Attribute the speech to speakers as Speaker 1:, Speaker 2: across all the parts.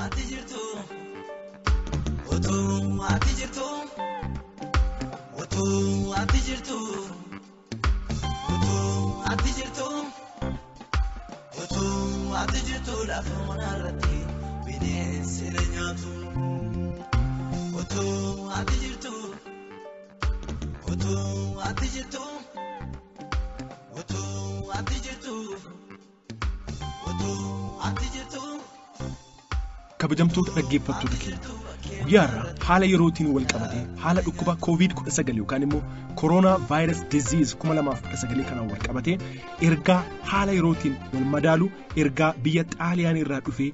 Speaker 1: ati jirtu otuu ati jirtu otuu ati jirtu otuu ati jirtu otuu ati jirtu lafa irratti bineensi nyaatu otuu ati jirtu otuu ati jirtu otuu ati jirtu otuu ati jirtu.
Speaker 2: kabajamtoota dhaggeeffattoota keenya guyyaarraa haala yerootiin wal qabatee haala dhukkuba COVID-19 yookaan immoo koroonaa vaayirasii diziiz 2019 kanaan wal qabatee ergaa haala yerootiin wal madaalu ergaa biyya xaaliyaan irraa dhufee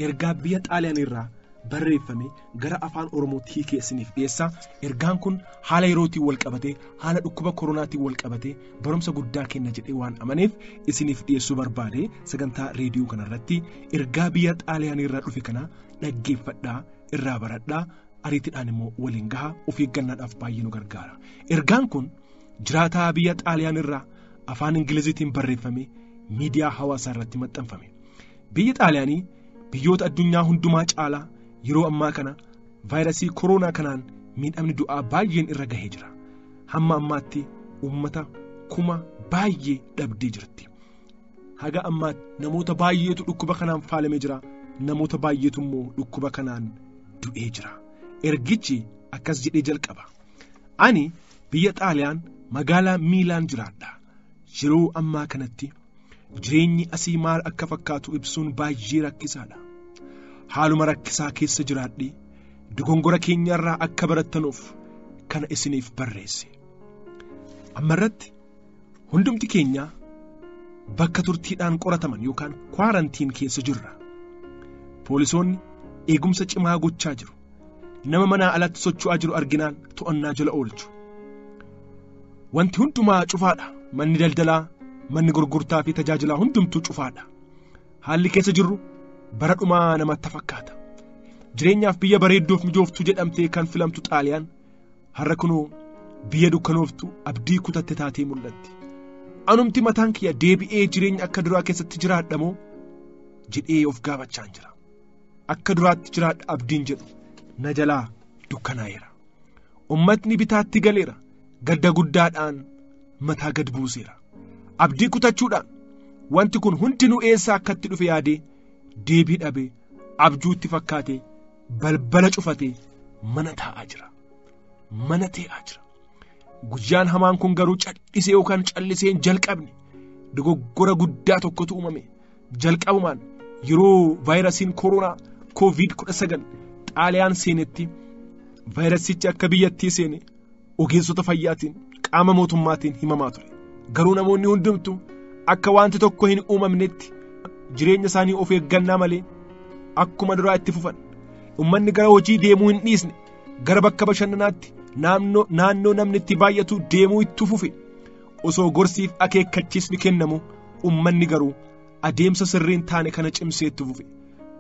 Speaker 2: ergaa biyya xaaliyaan irraa barreeffame gara afaan oromootti hiikeessiniif dhiyeessaa. ergaan kun haala yerootiin wal qabatee haala dhukkuba koronaatiin wal qabatee barumsa guddaa kenna jedhee waan amaneef isiniif dhiyeessuu barbaade sagantaa reediyoo kanarratti ergaa biyya xaaliyaan irraa dhufe kana dhaggeeffadhaa irraa baradhaa ariitiidhaan immoo waliin gahaa of eeggannaadhaaf baay'ee nu gargaara. ergaan kun jiraataa biyya xaaliyaan irraa afaan ingiliziitiin barreeffame miidiyaa hawaasaa irratti maxxanfame. biyyi xaaliyaanii biyyoota addunyaa hundumaa caalaa yeroo ammaa kana vaayirasii koroonaa kanaan miidhamni du'aa baay'een irra gahee jira. hamma ammaatti uummata kuma baay'ee dhabdee jirti. haga ammaatti namoota baay'eetu dhukkuba kanaan faalamee jira. namoota baay'eetu immoo dhukkuba kanaan du'ee jira. ergichi akkas jedhee jalqaba. ani biyya xaaliyaan magaalaa miilaan jiraadha. yeroo ammaa kanatti jireenyi asii maal akka fakkaatu ibsuun baay'ee rakkisaadha. haaluma rakkisaa keessa jiraadhee dogongora keenyarraa akka barattanuuf kana isiniif barreesse. ammarratti hundumti keenya bakka turtiidhaan qorataman yookaan kwaarantiin keessa jirra. poolisoonni eegumsa cimaa gochaa jiru. nama manaa alatti socho'aa jiru arginaan to'annaa jala oolchu. wanti hundumaa cufaadha. manni daldalaa, manni gurgurtaa fi tajaajilaa hundumtuu cufaadha. haalli keessa jirru bara dhumaa namatti fakkaata. jireenyaaf biyya bareedduuf mijooftuu jedhamtee kan filamtu xaaliyaan har'a kunoo biyya dukkanooftu abdii kutatte taatee mul'atti. anumti mataan kiyya deebi'ee jireenya akka duraa keessatti jiraadhamoo jedhee of gaafachaan jira. akka duraatti jiraadha abdiin jedhu na jalaa dukkanaa'eera. ummatni bitaatti galeera. gadda guddaadhaan mataa gad buuseera. abdii kutachuudhaan wanti kun hundinuu eessaa akkatti dhufe yaadee deebii dhabee abjuutti fakkaatee balbala cufatee mana taa'aa jira. mana tee'aa jira. guyyaan hamaan kun garuu callisee yookaan callisee hin jalqabne. dogoggora guddaa tokkotu uumame. jalqabumaan yeroo vaayirasiin koroonaa COVID-19 xaaliyaan seenetti vaayirasichi akka biyyattii seene ogeessota fayyaatiin qaama mootummaatiin himamaa ture. garuu namoonni hundumtu akka wanti tokko hin uumamnetti jireenya isaanii of eeggannaa malee akkuma duraa itti fufan. ummanni gara hojii deemuu hin dhiisne. gara bakka bashannanaatti naannoo namni itti baay'atu deemuu itti fufe. osoo gorsiif akeekkachiisni kennamu ummanni garuu adeemsa sirriin taane kana cimsee itti fufe.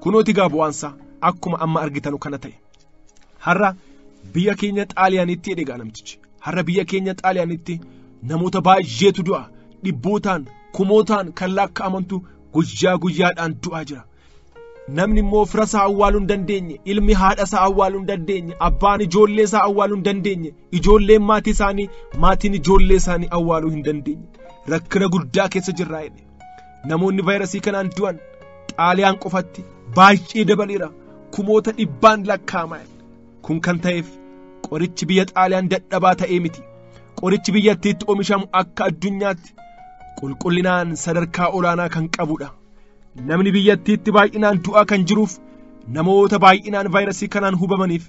Speaker 2: kunooti gaa bu'aansaa akkuma amma argitanu kana ta'e. har'a biyya keenya xaaliyaanitti edhegaa namtichi. har'a biyya keenya xaaliyaanitti namoota baay'eetu du'a. dhibbootaan kumootaan kan lakkaa'amantu guyyaa guyyaadhaan du'aa jira. namni immoo fira isaa awwaaluu hin dandeenye. ilmi haadha isaa awwaaluu hin dandeenye. abbaan ijoollee isaa awwaaluu hin dandeenye. ijoolleen maatiin ijoollee isaanii awwaaluu hin dandeenye. rakkina guddaa keessa jirraa jedhe. namoonni vaayirasii kanaan du'an xaaliyaan qofatti baay'ee dabaleera. kumoota dhibbaan lakkaa'amaa. kun kan ta'eef qorichi biyya xaaliyaan dadhabaa ta'ee miti. qorichi biyyattiitti oomishamu akka addunyaatti qulqullinaan sadarkaa olaanaa kan qabudha. namni biyyattiitti baay'inaan du'aa kan jiruuf namoota baay'inaan vaayirasii kanaan hubamaniif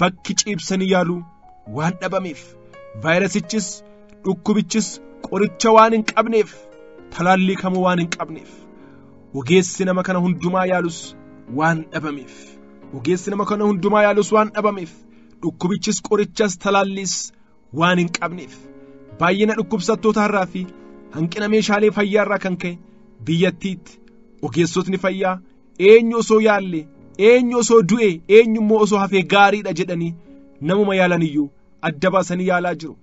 Speaker 2: bakki ciibsanii yaaluu waan dhabameef vaayirasichis dhukkubichis qoricha waan hin qabneef talaallii kamuu waan hin qabneef ogeessi nama kana hundumaa yaalus waan dhabameef dhukkubichis qorichas talaalliis waan hin qabneef baay'ina dhukkubsattoota har'aa fi hanqina meeshaalee fayyaa irraa kan ka'e biyyattiitti ogeessotni fayyaa eenyu osoo yaalle eenyu osoo du'e eenyummoo osoo hafee gaariidha jedhanii namuma yaalaniyyuu adda baasanii yaalaa jiru.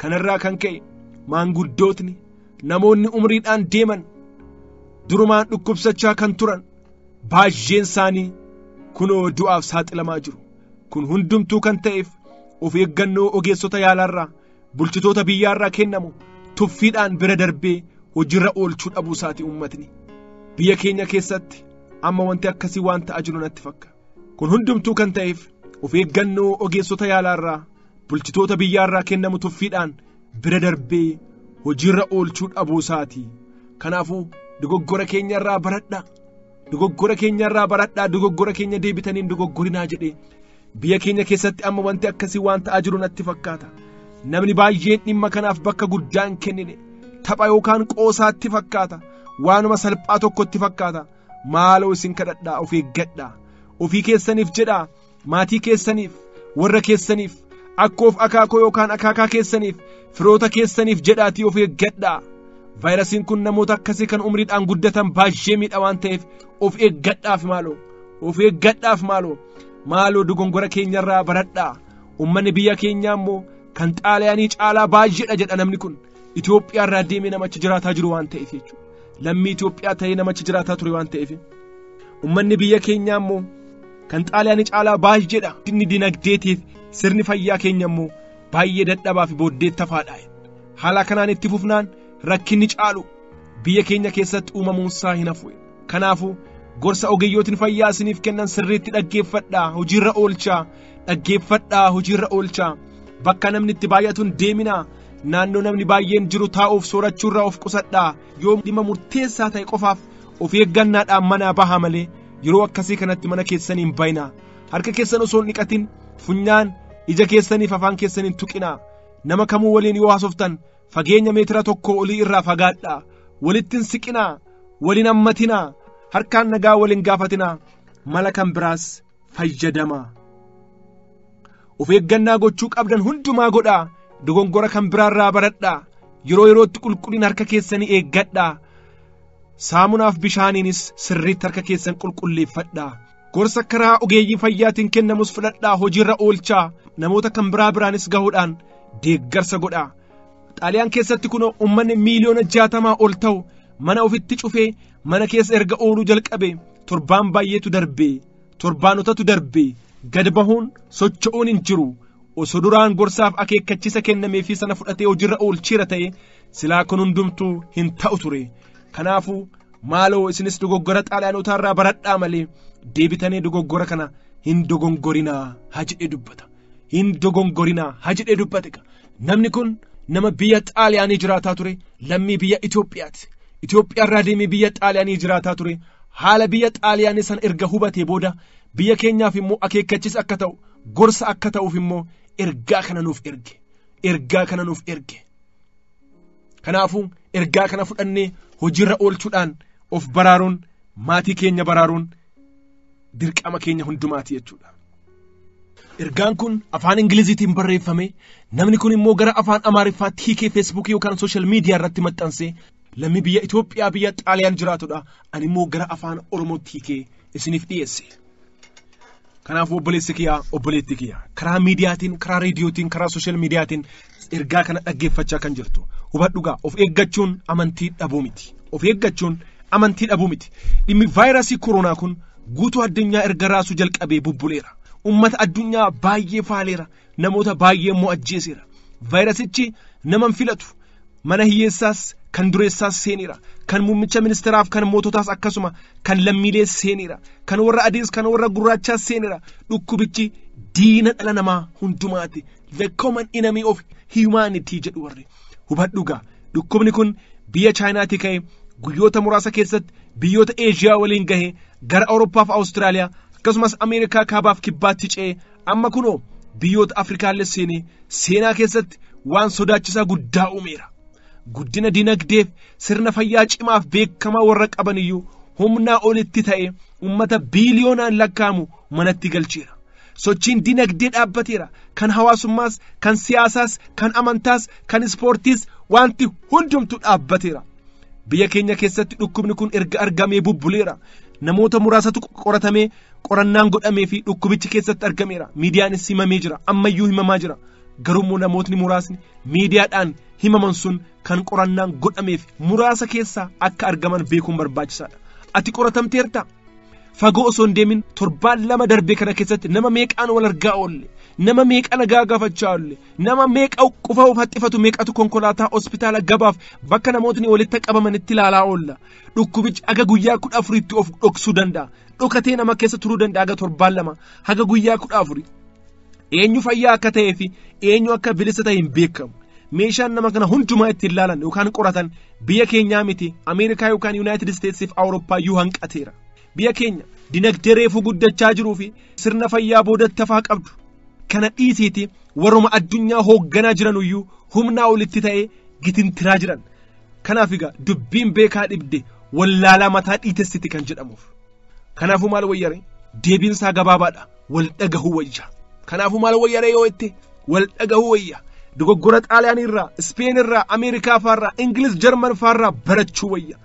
Speaker 2: kanarraa kan ka'e maanguddootni namoonni umriidhaan deeman durumaan dhukkubsachaa kan turan baay'een isaanii kunoo du'aaf saaxilamaa jiru. Kun hundumtuu kan ta'eef of eeggannoo ogeessota yaalaarraa bulchitoota biyyaarraa kennamu tuffiidhaan bira darbee hojiirra oolchuu dhabuu isaati uummatni. Biyya keenya keessatti amma wanti akkasii waan ta'aa jiru natti fakkaata. Kun hundumtuu kan ta'eef of eeggannoo ogeessota yaalaarraa bulchitoota biyyaarraa kennamu tuffiidhaan bira darbee hojiirra oolchuu dhabuu isaati. Kanaafuu dogoggora keenyarraa baradhaa. Dogoggora keenyarraa baradhaa. Dogoggora keenya deebitanii dogoggorinaa jedhee biyya keenya keessatti amma wanti akkasii waan ta'aa jiru natti fakkaata. Namni baay'een dhimma kanaaf bakka guddaan kennine tapha yookaan qoosaatti fakkaata. Waanuma salphaa tokkotti fakkaata. Maaloo isin kadhadhaa, of eeggadhaa. Ofii keessaniif jedhaa, maatii keessaniif, warra keessaniif, akkoof akaakoo yookaan akaakaa keessaniif, firoota keessaniif jedhaatii of eeggadhaa. Vaayirasiin kun namoota akkasii kan umriidhaan guddatan baay'ee miidha waan ta'eef of eeggadhaaf maaloo. Of eeggadhaaf maaloo dogongora keenyarraa baradhaa. Uummanni biyya keenyaa immoo kan xaaliyaanii caalaa baay'eedha jedha namni kun. Itoophiyaarraa deemee namachi jiraataa jiru waan ta'eef jechuudha. Lammii Itoophiyaa ta'ee namachi jiraataa ture waan ta'eef. Uummanni biyya keenyaa immoo kan xaaliyaanii caalaa baay'eedha. Inni dinagdeetiif sirni fayyaa keenya immoo baay'ee dadhabaa fi booddeettafaadha. Haala kanaan itti fufnaan rakkinni caalu biyya keenya keessatti uumamuunsaa hin hafu. Kanaafuu gorsa ogeeyyootiin fayyaa isiniif kennan sirriitti dhaggeeffadhaa, hojiirra oolchaa. Dhaggeeffadhaa, hojiirra oolchaa. Bakka namni itti baay'atuun deeminaa. Naannoo namni baay'een jiru taa'uuf soorachuurraa of qusadhaa. Yoo dhimma murteessaa ta'e qofaaf of eeggannaadhaan manaa bahaa malee yeroo akkasii kanatti mana keessanii hin bayinaa. Harka keessan osoo hin dhiqatin funyaan ija keessaniif afaan keessaniin tuqinaa. Nama kamuu waliin yoo haasoftan fageenya meetira 1 olii irraa fagaadhaa. Walitti hin siqinaa, waliin hammatinaa, harkaan nagaa waliin gaafatinaa. Mala kan biraas fayyadamaa. Of eeggannaa gochuu qabdan hundumaa godhaa. Dogongora kan biraarraa baradhaa. Yeroo yerootti qulqullina harka keessanii eeggadhaa. Saamunaaf bishaaniinis sirriitti harka keessan qulqulleeffadhaa. Gorsa karaa ogeeyyii fayyaatiin kennamus fudhadhaa, hojiirra oolchaa. Namoota kan biraanis gahuudhaan deeggarsa godhaa. Xaaliyaan keessatti kunoo uummanni miiliyoona 60 ol ta'u mana ofitti cufee mana keessa erga ooluu jalqabe torbaan baay'eetu darbee, torbaanotatu darbee, gad bahuun socho'uun hin jiru. Osoo duraan gorsaaf akeekkachiisa kennamee fi sana fudhatee hojiirra oolcheera ta'e silaa kun hundumtuu hin ta'u ture. Kanaafuu maaloo isinis dogoggora xaaliyaanotaarraa baradhaa malee deebitanii dogoggora kana hin dogongorinaa haa jedhee dubbata. Hin dogongorinaa haa jedhee dubbate. Namni kun nama biyya xaaliyaanii jiraataa ture, lammii biyya Itoophiyaati. Itoophiyaarraa deemee biyya xaaliyaanii jiraataa ture. Haala biyya xaaliyaanii san erga hubatee booda biyya keenyaaf immoo akeekkachiisa akka ta'u, gorsa akka ta'uuf immoo ergaa kana nuuf erge. Ergaa kana nuuf erge. Kanaafuu ergaa kana fudhannee hojiirra oolchuudhaan of baraaruun, maatii keenya baraaruun dirqama keenya hundumaati jechuudha. Ergaan kun afaan Ingiliziitiin barreeffame. Namni kun immoo gara afaan Amaariffaatti hiikee Feesbuukii yookaan sooshaal miidiyaa irratti maxxansee lammii biyya Itoophiyaa biyya Xaaliyaan jiraatudha. Ani immoo gara afaan Oromootti hiikee isiniif dhiyeesse. Kanaafuu obboleessi kiyyaa, obboleetti kiyyaa karaa miidiyaatiin, karaa reediyootiin, karaa sooshaal miidiyaatiin ergaa kana dhaggeeffachaa kan jirtu hubadhugaa. Of eeggachuun amantii dhabuu miti. Of eeggachuun amantii dhabuu miti. Dhimmi vaayirasii koroonaa kun guutuu addunyaa erga raasuu jalqabee bubbuleera. Ummata addunyaa baay'ee faaleera. Namoota baay'ee immoo ajjeeseera. Vaayirasichi nama hin filatu. Mana hiyyeessaas kan dureessaas seeneera. Kan muummicha ministeeraaf kan moototaas akkasuma kan lammiilee seeneera. Kan warra adiis kan warra gurraachaas seeneera. Dhukkubichi diina dhala namaa hundumaati. The common enemy of humanity jedhu warri. Hubadhugaa dhukkubni kun biyya Chaayinaatii ka'ee guyyoota muraasa keessatti biyyoota Eeshiyaa waliin gahee gara Awurooppaa fi Awustiraaliyaa akkasumas Ameerikaa kaabaaf kibbaatti ce'ee amma kunoo biyyoota Afrikaallee seenee seenaa keessatti waan sodaachisaa guddaa uumeera. Guddina dinagdeef sirna fayyaa cimaaf beekamaa warra qaban iyyuu humnaa olitti ta'e ummata biiliyoonaan lakkaa'amu manatti galcheera. Sochiin dinagdee dhaabbateera. Kan hawaasummaas, kan siyaasaas, kan amantaas, kan ispoortiis wanti hundumtu dhaabbateera. Biyya keenya keessatti dhukkubni kun erga argamee bubbuleera. Namoota muraasatu qoratamee qorannaan godhamee fi dhukkubichi keessatti argameera. Miidiyaanis himamee jira. Ammayyuu himamaa jira. Garuu namootni muraasni miidiyaadhaan himaman sun kan qorannaan godhameef muraasa keessaa akka argaman beekuun barbaachisaadha. Ati qoratamteerta? fagoo osoo hin deemin torbaan lama darbee kana keessatti nama meeqaan wal argaa oolle, nama meeqa nagaa gaafachaa oolle, nama meeqa qufa of haxxifatu meeqatu konkolaataa hospitaala gabaaf bakka namootni walitti qabamanitti ilaalaa oolla. Dhukkubichi aga guyyaa 14tti of dhoksuu danda'a. Dhokatee nama keessa turuu danda'a aga torbaan lama haga guyyaa 14. Eenyu fayyaa akka ta'ee fi eenyu akka bilisa ta'e hin beekamu. Meeshaan nama kana hundumaa ittiin ilaalan yookaan qoratan biyya keenyaa miti Ameerikaa yookaan Yuunaayitid Isteetsiif Awurooppaa iyyuu hanqateera. Biyya keenya dinagdee reefuu guddachaa jiruu fi sirna fayyaa boodatti hafaa qabdu. Kana dhiisiiti warruma addunyaa hoogganaa jiran iyyuu humnaa olitti ta'ee gitintiraa jiran. Kanaaf egaa dubbiin beekaa dhibde wallaalaa mataa dhiitessiti kan jedhamuuf. Kanaafuu maal wayyare deebiinsaa gabaabaadha wal dhagahuu wayya. Kanaafuu maal wayyare yoo itti wal dhagahuu wayya. Dogoggora Xaaliyaanii irraa, Ispeen irraa, Ameerikaa faarraa, Ingiliz, Jarman faarraa barachuu wayya.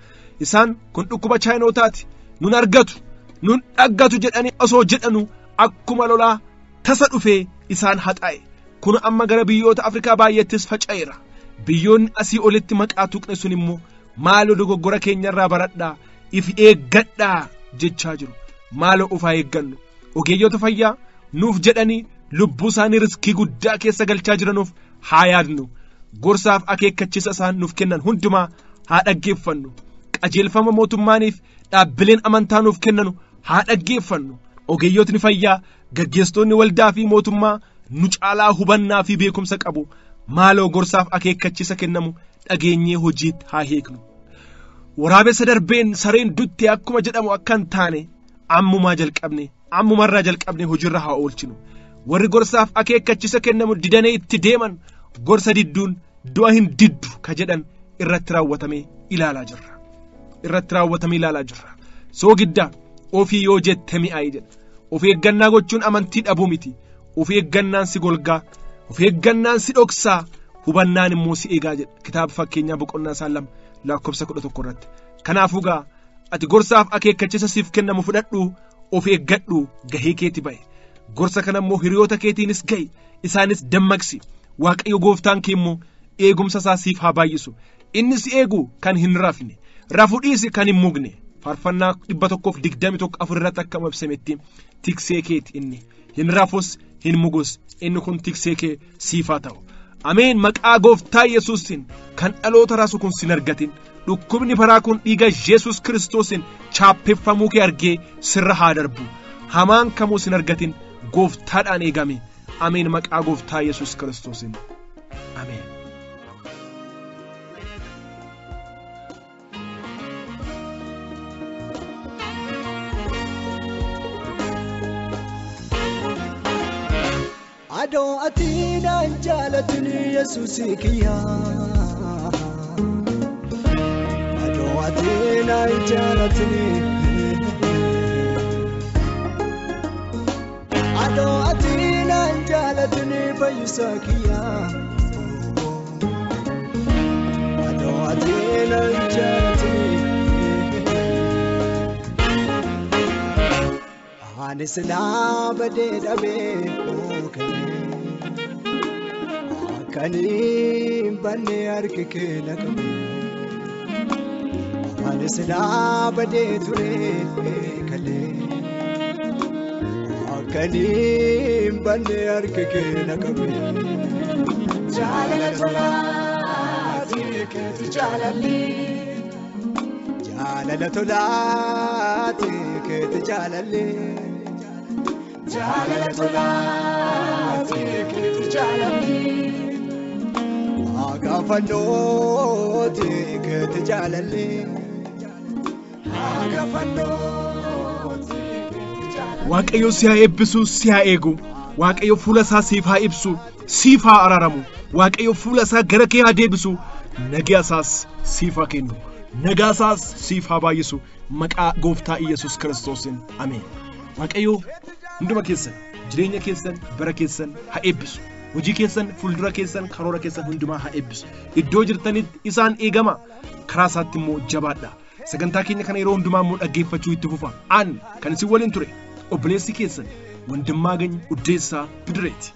Speaker 2: Isaan kun dhukkuba Chaayinootaati. Nun argatu, nun dhaggatu jedhanii osoo jedhanu akkuma lolaa tasa dhufee isaan haxaa'e. Kun amma gara biyyoota Afrikaa baay'eettis faca'eera. Biyyoonni asii olitti maqaa tuqne sun immoo maaloo dogoggora keenyarraa baradhaa, if eeggadhaa jechaa jiru. Maaloo ufaa eeggannu. Ogeeyyoota fayyaa nuuf jedhanii lubbuu isaanii riskii guddaa keessa galchaa jiranuuf haa yaadnu. Gorsaaf akeekkachiisa isaan nuuf kennan hundumaa haa dhaggeeffannu. Qajeelfama mootummaaniif dhaabbileen amantaa nuuf kennanu haa dhaggeeffannu. Ogeeyyootni fayyaa, gaggeessitoonni waldaa fi mootummaa nu caalaa hubannaa fi beekumsa qabu. Maaloo gorsaaf akeekkachiisa kennamu dhageenyee hojiitti haa hiiknu. Waraabessa darbeen sareen dutte akkuma jedhamu akka hin taane ammumarraa jalqabne hojiirra haa oolchinu. Warri gorsaaf akeekkachiisa kennamu didanii itti deeman gorsa didduun du'a hin diddu ka jedhan irratti raawwatamee ilaalaa jirra. Soogiddaa ofii yoo jette mi'aayi jedha. Of eeggannaa gochuun amantii dhabuu miti. Of eeggannaan si golgaa, of eeggannaan si dhoksaa, hubannaan immoo si eegaa jedha. Kitaaba fakkeenyaa boqonnaa 2 lakkoofsa 11 irratti. Kanaafuu gaa ati gorsaaf akeekkachiisa siif kennamu fudhadhu, of eeggadhu, gahee keetti ba'i. Gorsa kana immoo hiriyoota keetiinis ga'i, isaanis dammaqsi. Waaqayyo Gooftaan kee immoo eegumsa isaa siif haa baay'isu. Inni si eegu kan hin rafne, rafuu dhiisi kan hin mugne. Faarfannaa 121 irratti akkuma ibsametti tiksee keeti inni. Hin rafus hin mugus, inni kun tiksee kee siif haa ta'u. Ameen. Maqaa Gooftaa Yesuusiin kan dhaloota raasu kun sin argatin. Dhukkubni baraa kun dhiiga Yesuus Kiristoosiin chaappeffamuu kee argee sirra haa darbu. Hamaan kamuu sin argatin. Gooftaadhaan eegame. Ameen. Maqaa Gooftaa Yesuus Kiristoosiin. Ameen.
Speaker 1: Adoo ati naan jaalatini Yesuusii kiyyaa. Adoo ati naan jaalatini. Adoo ati naan jaalatini fayyisaa kiyyaa. Adoo ati naan jaalatini. Ani silaa badee dhabee ookanii. Kanii banne harki kee naqabee. Ani silaa badee ture kalee. Kanii banne harki kee naqabee. Jaalala tolaati keeti jaalalli. Jaalala tolaati keeti jaalalli. Jaalala tolaati keeti jaalalli. Agafannootti keeti jaalalli. Agafannootti keeti jaalalli.
Speaker 2: Waaqayyo si haa eebbisu, si haa eegu. Waaqayyo fuula isaa siif haa ibsu, siif haa araaramu. Waaqayyo fuula isaa gara kee haa deebisu, nagaa isaas siif haa kennu. Nagaa isaas siif haa baay'isu. Maqaa Gooftaa Yesuus Kiristoosiin. Ameen. Waaqayyo hunduma keessan, jireenya keessan, bara keessan haa eebbisu. Hojii keessan, fuuldura keessan, karoora keessan hundumaa haa eebbisu. Iddoo jirtanitti isaan eegama. Karaa isaatti immoo jabaadha. Sagantaa keenya kana yeroo hundumaa immoo dhaggeeffachuu itti fufa. Ani kan isin waliin ture obboleessi keessan Wondmagegn Udessa Bidireeti.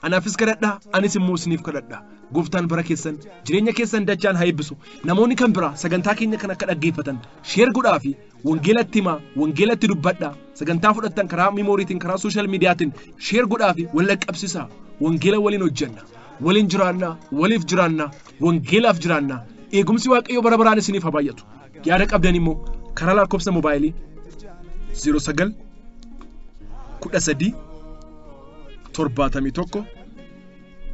Speaker 2: Anaafis kadhadhaa, anis immoo isiniif kadhadhaa. Gooftaan bara keessan jireenya keessan dachaan haa eebbisu. Namoonni kan biraa sagantaa keenya kan akka dhaggeeffatan sheer godhaa fi wangeelatti himaa, wangeelatti dubbadhaa. Sagantaa fudhattan karaa miimooriitiin, karaa sooshaal miidiyaatiin sheer godhaa fi wal qaqqabsiisaa. Wangeela waliin hojjenna, waliin jiraannaa, waliif jiraannaa, wangeelaaf jiraannaa. Eegumsi Waaqayyo bara baraan isiniif haa baay'atu. Yaada qabdan immoo karaa lakkoofsa moobaayilii 09 13 71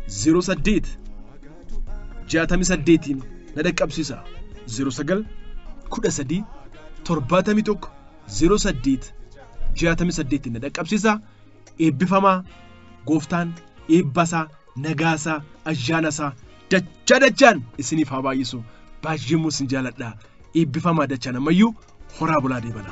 Speaker 2: 08 68 na dhaqqabsiisa. 09 13 71 08 68 na dhaqqabsiisa. Eebbifamaa. Gooftaan eebbasaa, nagaasaa, ayyaanasaa dachaan isiniif haa baay'isu. Baay'ee isin jaaladha. Eebbifamaa dachaan ammayyuu horaa bulaa deebana.